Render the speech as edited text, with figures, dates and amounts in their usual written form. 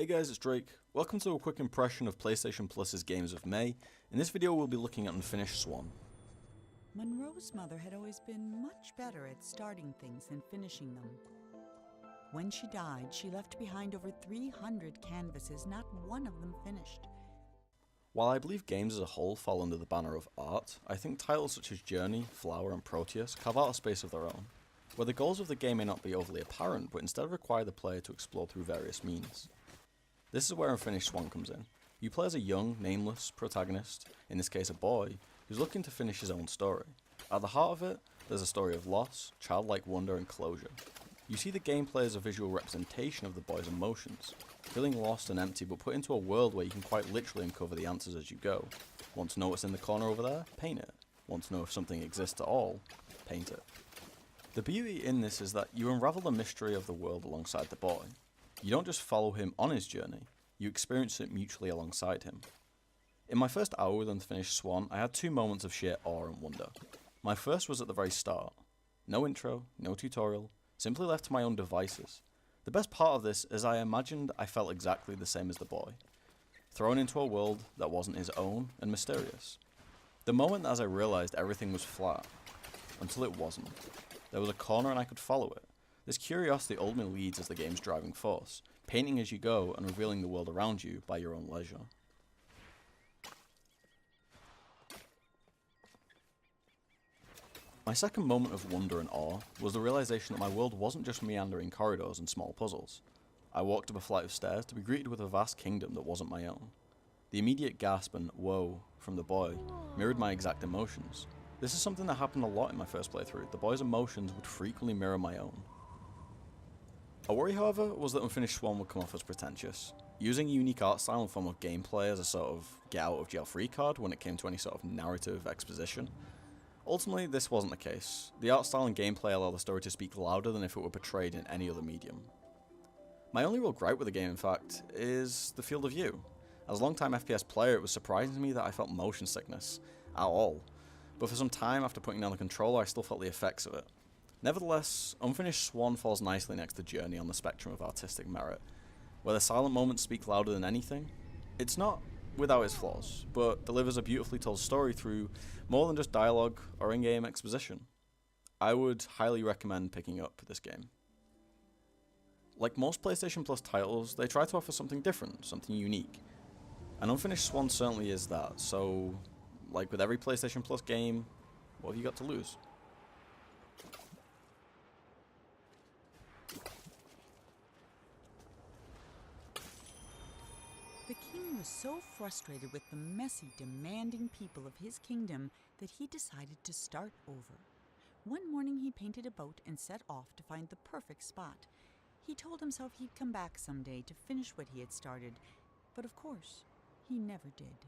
Hey guys, it's Drake. Welcome to a quick impression of PlayStation Plus's games of May. In this video we'll be looking at Unfinished Swan. Monroe's mother had always been much better at starting things than finishing them. When she died, she left behind over 300 canvases, not one of them finished. While I believe games as a whole fall under the banner of art, I think titles such as Journey, Flower and Proteus carve out a space of their own, where the goals of the game may not be overly apparent, but instead require the player to explore through various means. This is where Unfinished Swan comes in. You play as a young, nameless protagonist, in this case a boy, who's looking to finish his own story. At the heart of it, there's a story of loss, childlike wonder and closure. You see the gameplay as a visual representation of the boy's emotions, feeling lost and empty but put into a world where you can quite literally uncover the answers as you go. Want to know what's in the corner over there? Paint it. Want to know if something exists at all? Paint it. The beauty in this is that you unravel the mystery of the world alongside the boy. You don't just follow him on his journey, you experience it mutually alongside him. In my first hour with Unfinished Swan, I had two moments of sheer awe and wonder. My first was at the very start. No intro, no tutorial, simply left to my own devices. The best part of this is I imagined I felt exactly the same as the boy, thrown into a world that wasn't his own and mysterious. The moment as I realised everything was flat, until it wasn't. There was a corner and I could follow it. This curiosity ultimately leads as the game's driving force, painting as you go and revealing the world around you by your own leisure. My second moment of wonder and awe was the realisation that my world wasn't just meandering corridors and small puzzles. I walked up a flight of stairs to be greeted with a vast kingdom that wasn't my own. The immediate gasp and whoa from the boy mirrored my exact emotions. This is something that happened a lot in my first playthrough. The boy's emotions would frequently mirror my own. A worry, however, was that Unfinished Swan would come off as pretentious. Using a unique art style and form of gameplay as a sort of get out of jail free card when it came to any sort of narrative exposition. Ultimately, this wasn't the case. The art style and gameplay allow the story to speak louder than if it were portrayed in any other medium. My only real gripe with the game, in fact, is the field of view. As a long-time FPS player, it was surprising to me that I felt motion sickness at all. But for some time after putting down the controller, I still felt the effects of it. Nevertheless, Unfinished Swan falls nicely next to Journey on the spectrum of artistic merit. Where the silent moments speak louder than anything, it's not without its flaws, but delivers a beautifully told story through more than just dialogue or in-game exposition. I would highly recommend picking up this game. Like most PlayStation Plus titles, they try to offer something different, something unique. And Unfinished Swan certainly is that, so like with every PlayStation Plus game, what have you got to lose? The king was so frustrated with the messy, demanding people of his kingdom that he decided to start over. One morning he painted a boat and set off to find the perfect spot. He told himself he'd come back someday to finish what he had started, but of course, he never did.